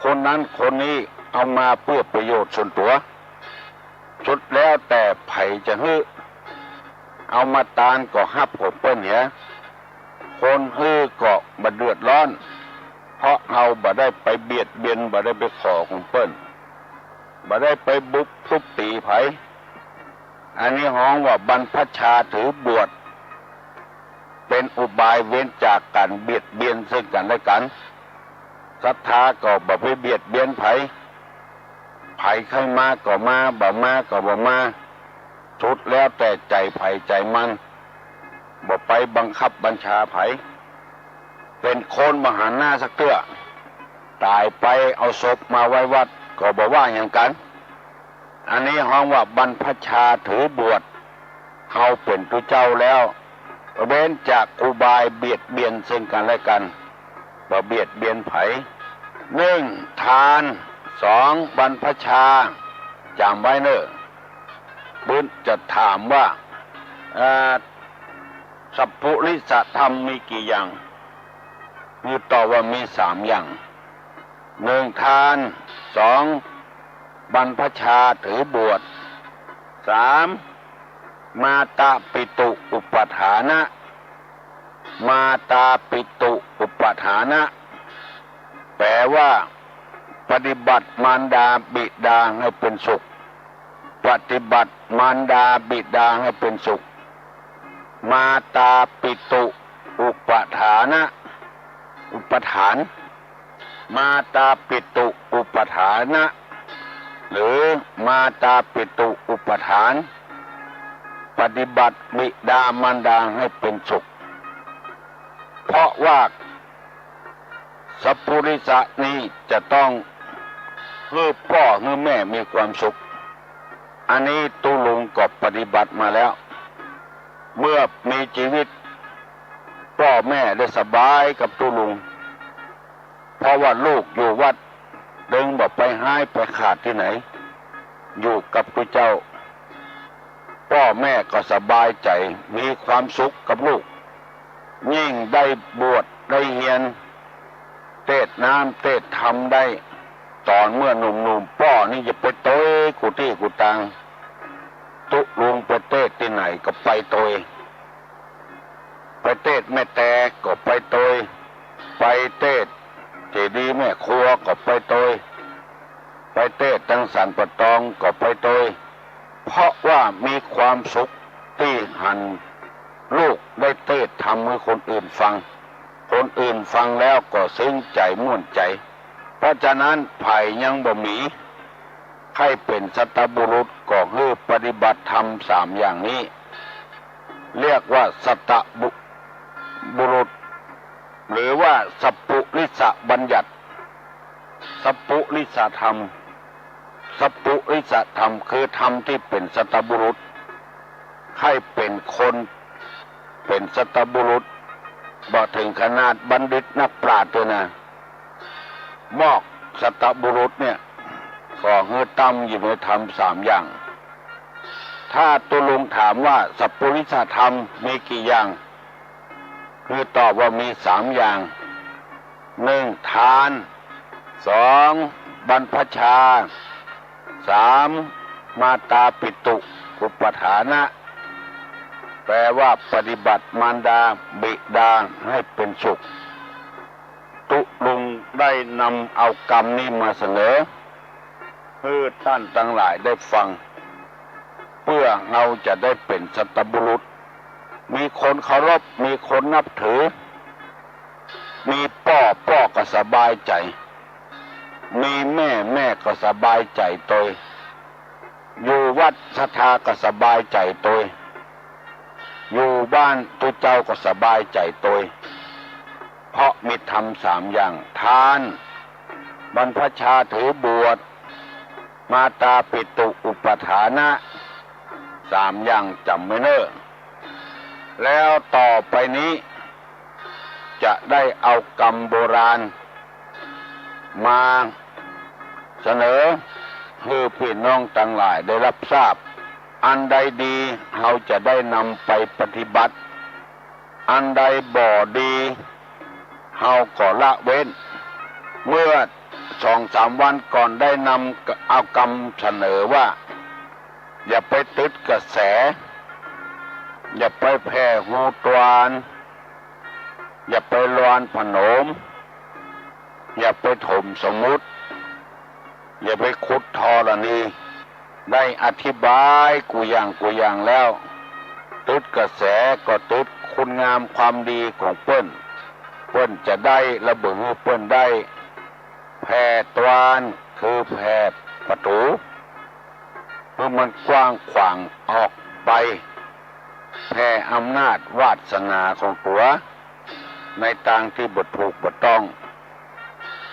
คนนั้นคนนี้เอามาเพื่อประโยชน์ส่วนตัวสุดแล้วแต่ไผจะฮื้อเอามาตานก็ฮับผมเปิ้นเหียคนฮื้อก็บ่เดือดร้อนเพราะเราบ่ได้ไปเบียดเบียนบ่ได้ไปขอของเปิ้นบ่ได้ไปบุกทุบตีไผอันนี้ฮ้องว่าบรรพชาถือบวชเป็นอุบายเว้นจากการเบียดเบียนซึ่งกันและกันศรัทธาก็บ่ไปเบียดเบียนไผใครมาก็มาบ่มาก็บ่มาสุดแล้วแต่ใจไผใจมันบ่ไปบังคับบัญชาไผเป็นคนมหาหน้าสักเตื้อตายไปเอาศพมาไว้วัดก็บ่ว่าอย่างกันอันนี้ฮ้องว่าบรรพชาถือบวชเฮาเป็นผู้เจ้าแล้วเว้นจากอุบายเบียดเบียนซึ่งกันและกันบ่เบียดเบียนไผ 1. ทาน 2. บรรพชาจำไว้เนอะบุญจะถามว่าสัพพุริสธรรมมีกี่อย่างมีตอบว่ามี3 อย่าง 1. ทาน 2. บรรพชาถือบวช 3. มาตาปิตุอุปถานะมาตาปิตุอุปถานะแปลว่าปฏิบัติมารดาบิดาให้เป็นสุขปฏิบัติมารดาบิดาให้เป็นสุขมาตาปิตุอุปถานะอุปทานมาตาปิตุอุปถานะหรือมาตาปิตุอุปทานปฏิบัติบิดามารดาให้เป็นสุขเพราะว่าสัพพุริสะนี้จะต้องให้พ่อให้แม่มีความสุขอันนี้ตุลุงก็ปฏิบัติมาแล้วเมื่อมีชีวิตพ่อแม่ได้สบายกับตุลุงเพราะว่าลูกอยู่วัดดึงบอกไปหายไปขาดที่ไหนอยู่กับพระเจ้าพ่อแม่ก็สบายใจมีความสุขกับลูกยิ่งได้บวชได้เรียนเทศน้ำเทศธรรมได้ตอนเมื่อหนุ่มๆพ่อนี่จะไปโตยกุฏิกุตังตุลุงไปเทศที่ไหนก็ไปโตยไปเทศแม่แต่ก็ไปโตยไปเทศเจดีย์แม่ครัวก็ไปโตยไปเทศตั้งสันปะตองก็ไปโตยเพราะว่ามีความสุขที่หันลูกได้เทศทำให้คนอื่นฟังคนอื่นฟังแล้วก็ซึ้งใจม่วนใจเพราะฉะนั้นไผ่ยังบ่มีให้เป็นสัตบุรุษก็คือปฏิบัติธรรม3 อย่างนี้เรียกว่าสัตบุรุษหรือว่าสัพพุริสบัญญัติสัพพุริสธรรมสัพพุริสธรรมคือธรรมที่เป็นสัตบุรุษให้เป็นคนเป็นสัตบุรุษบ่ถึงขนาดบัณฑิตนักปราชญ์ตัวนะมอกสัตบุรุษเนี่ยก็คือตั้มอยู่ในธรรม3 อย่างถ้าตุลุงถามว่าสัพพุริสธรรมมีกี่อย่างคือตอบว่ามี3 อย่าง 1. ทาน 2. บรรพชา 3. มาตาปิตุอุปถานะแปลว่าปฏิบัติมารดาบิดาให้เป็นสุขตุลุงได้นำเอากรรมนี้มาเสนอเพื่อท่านทั้งหลายได้ฟังเพื่อเราจะได้เป็นสัตบุรุษมีคนเคารพมีคนนับถือมีพ่อก็สบายใจมีแม่ก็สบายใจตัวอยู่วัดศรัทธาก็สบายใจตัวอยู่บ้านตุเจ้าก็สบายใจตัวเพราะมีธรรม3 อย่างทานบรรพชาถือบวชมาตาปิตุอุปถานะ3 อย่างจำไว้เนอะแล้วต่อไปนี้จะได้เอากรรมโบราณมาเสนอให้พี่น้องทั้งหลายได้รับทราบอันใดดีเราจะได้นำไปปฏิบัติอันใดบ่ดีเราก็ละเว้นเมื่อ2-3 วันก่อนได้นำเอากรรมเสนอว่าอย่าไปติดกระแสอย่าไปแผ่หูตวานอย่าไปลวนผนมอย่าไปถมสมมุติอย่าไปขุดธรณีได้อธิบายกูอย่างแล้วติดกระแสก็ติดคุณงามความดีของเปิ้นจะได้ระเบิดเปิ้นได้แผ่ตวานคือแผ่ประตูเมื่อมันกว้างขวางออกไปแผ่อำนาจวาสนาของตัวในทางที่บ่ถูกบ่ต้อง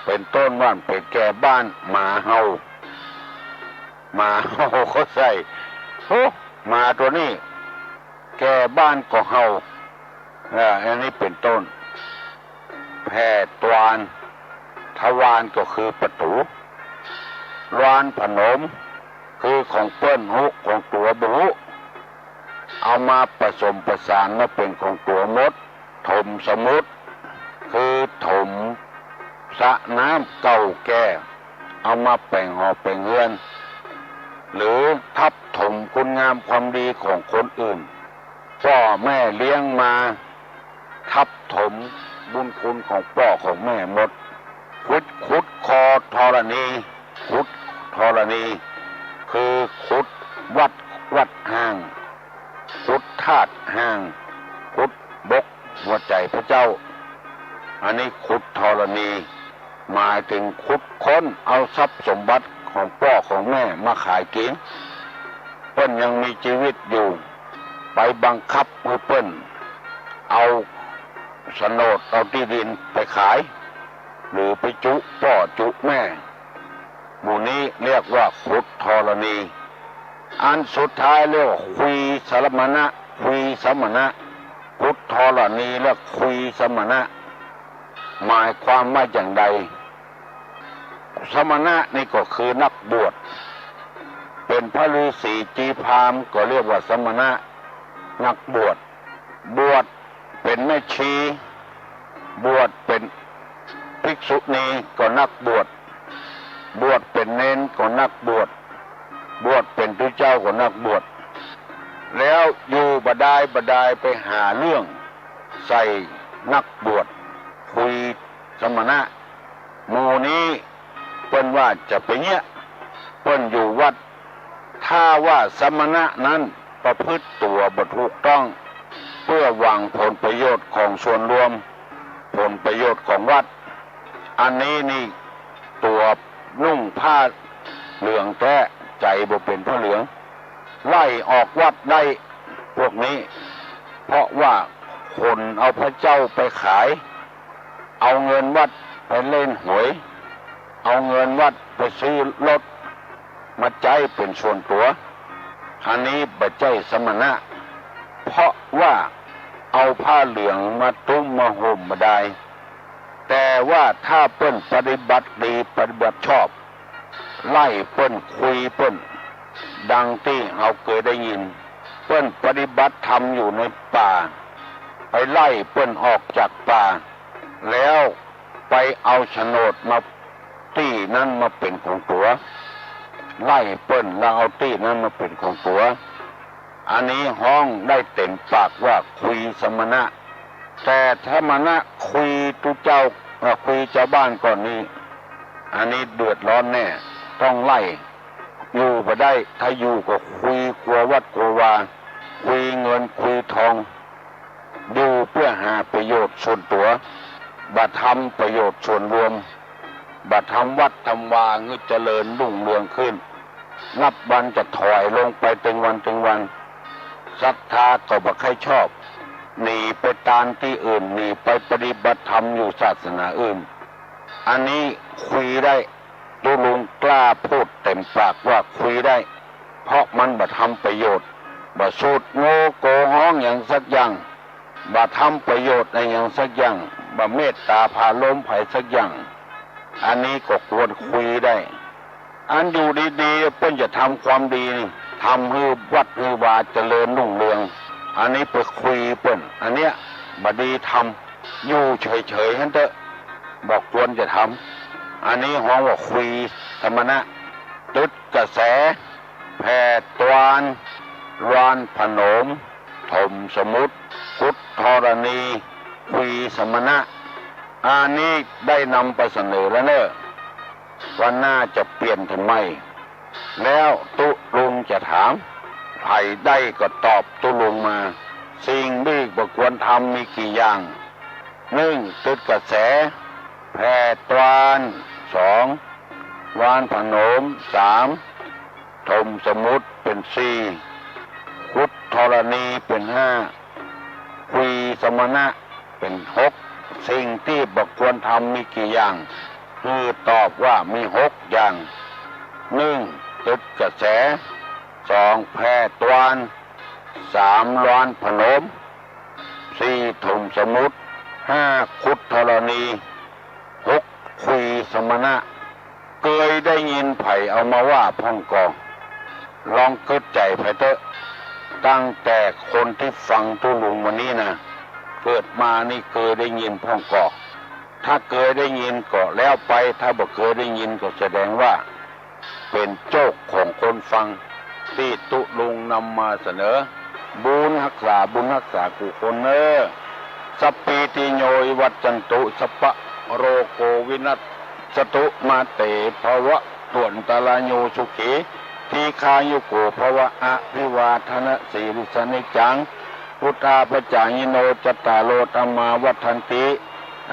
เป็นต้นว่าไปแก่บ้านหมาเฮาเขาใส่หมาตัวนี้แก่บ้านก็เฮาอันนี้เป็นต้นแผ่ตวานท วารก็คือประตูร้านผนมคือของเปิ้นหุของตัวบุเอามาผสมประสานมาเป็นของตัวมดถมสมุทรคือถมสระน้ำเก่าแก่เอามาแปลงหอแปลงเฮือนหรือทับถมคุณงามความดีของคนอื่นพ่อแม่เลี้ยงมาทับถมบุญคุณของพ่อของแม่หมดขุดคอธรณีขุดธรณีคือขุดวัดห้างขุดธาตุห้างขุดบกหัวใจพระเจ้าอันนี้ขุดธรณีหมายถึงขุดค้นเอาทรัพย์สมบัติของพ่อของแม่มาขายกินเปิ้นยังมีชีวิตอยู่ไปบังคับให้เปิ้นเอาโฉนดเอาที่ดินไปขายหรือไปจุพ่อจุแม่หมู่นี้เรียกว่าขุดธรณีอันสุดท้ายเรียกว่าคุยสมณะขุดธรณีและคุยสมณะหมายความว่าอย่างใดสมณะนี่ก็คือนักบวชเป็นพระฤาษีจีพรามก็เรียกว่าสมณะนักบวชเป็นแม่ชีบวชเป็นภิกษุณีก็นักบวชเป็นเณรก็นักบวชเป็นพระเจ้าก็นักบวชแล้วอยู่บดายไปหาเรื่องใส่นักบวชคุยสมณะหมู่นี้เปิ้นว่าจะไปเนี้ยเปิ้นอยู่วัดถ้าว่าสมณะนั้นประพฤติตัวบ่ถูกต้องเพื่อหวังผลประโยชน์ของส่วนรวมผลประโยชน์ของวัดอันนี้นี่ตัวนุ่งผ้าเหลืองแท้ใจบ่เป็นผ้าเหลืองไล่ออกวัดได้พวกนี้เพราะว่าคนเอาพระเจ้าไปขายเอาเงินวัดไปเล่นหวยเอาเงินวัดไปซื้อรถมาใจเป็นส่วนตัวอันนี้บัจใจสมณะเพราะว่าเอาผ้าเหลืองมาตุ้มมาห่มมาได้แต่ว่าถ้าเปิ้นปฏิบัติดีปฏิบัติชอบไล่เปิ้นคุยเปิ้นดังที่เราเคยได้ยินเปิ้นปฏิบัติธรรมอยู่ในป่าไปไล่เปิ้นออกจากป่าแล้วไปเอาโฉนดมาที่นั้นมาเป็นของตัวไล่เปิ้นแล้วเอาที่นั้นมาเป็นของตัวอันนี้ห้องได้เต็มปากว่าคุยสมณะแต่ถ้ามณะคุยทุเจ้าคุยชาวบ้านก่อนนี้อันนี้เดือดร้อนแน่ต้องไล่อยู่บ่ได้ถ้าอยู่ก็คุยกลัววัดกลัววาคุยเงินคุยทองดูเพื่อหาประโยชน์ส่วนตัวบัดทำประโยชน์ส่วนรวมบัดทำวัดทำวาเงื้อเจริญรุ่งเรืองขึ้นนับวันจะถอยลงไปตึงวันศรัทธาก็บ่ใครชอบหนีไปตามที่อื่นหนีไปปฏิบัติธรรมอยู่ศาสนาอื่นอันนี้คุยได้ตุลุงกล้าพูดเต็มปากว่าคุยได้เพราะมันบ่ทำประโยชน์บ่สูดโง่โกห้องอย่างสักอย่างบ่ทำประโยชน์ในอย่างสักอย่างบ่เมตตาพาล้มไผ่สักอย่างอันนี้ก็ควรคุยได้อันอยู่ดีๆเพิ่นจะทำความดีทำให้วัดให้วาเจริญรุ่งเรืองอันนี้ไปคุยเพิ่นอันเนี้ยบ่ดีทำอยู่เฉยๆนั่นเถอะบอกควรจะทำอันนี้ห้องว่าคุยสมณะตึดกระแสแผ่ตวานรานผนมถมสมุทรขุดธรณีคุยสมณะอันนี้ได้นำไปเสนอแล้วเนอะวันหน้าจะเปลี่ยนทำไมแล้วตุลุงจะถามใครได้ก็ตอบตุลุงมาสิ่งที่บ่ควรทำมีกี่อย่าง1ตึดกระแสแผ่ตวาน2วานผนม3ถมสมุทรเป็น4ขุดธรณีเป็น5คุยสมณะเป็น6สิ่งที่บ่ควรทำมีกี่อย่างคือตอบว่ามี6อย่าง1ตึดกระแส2แผ่ตวาน3วานผนม4ถมสมุทร5ขุดธรณี6คุย สมณะเคยได้ยินไผ่เอามาว่าพ่องกองลองคิดใจไผ่เถอะตั้งแต่คนที่ฟังตุลุงวันนี้นะเกิดมานี่เคยได้ยินพ่องกอถ้าเคยได้ยินก็แล้วไปถ้าบ่เคยได้ยินก็แสดงว่าเป็นโจกของคนฟังที่ตุลุงนำมาเสนอบุญรักษากุคนสัพพิติโยวัจจันตุสัพพะโรโกวินัสสตุมาเตภวะตวนตลาโยสุขีทีคายุโกภวะอภิวาทนะสีริสนิจังพุทธาปจายิโนจตตารโลธรรมาวัฏันติ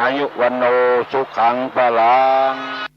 อายุวันโนสุขังพลัง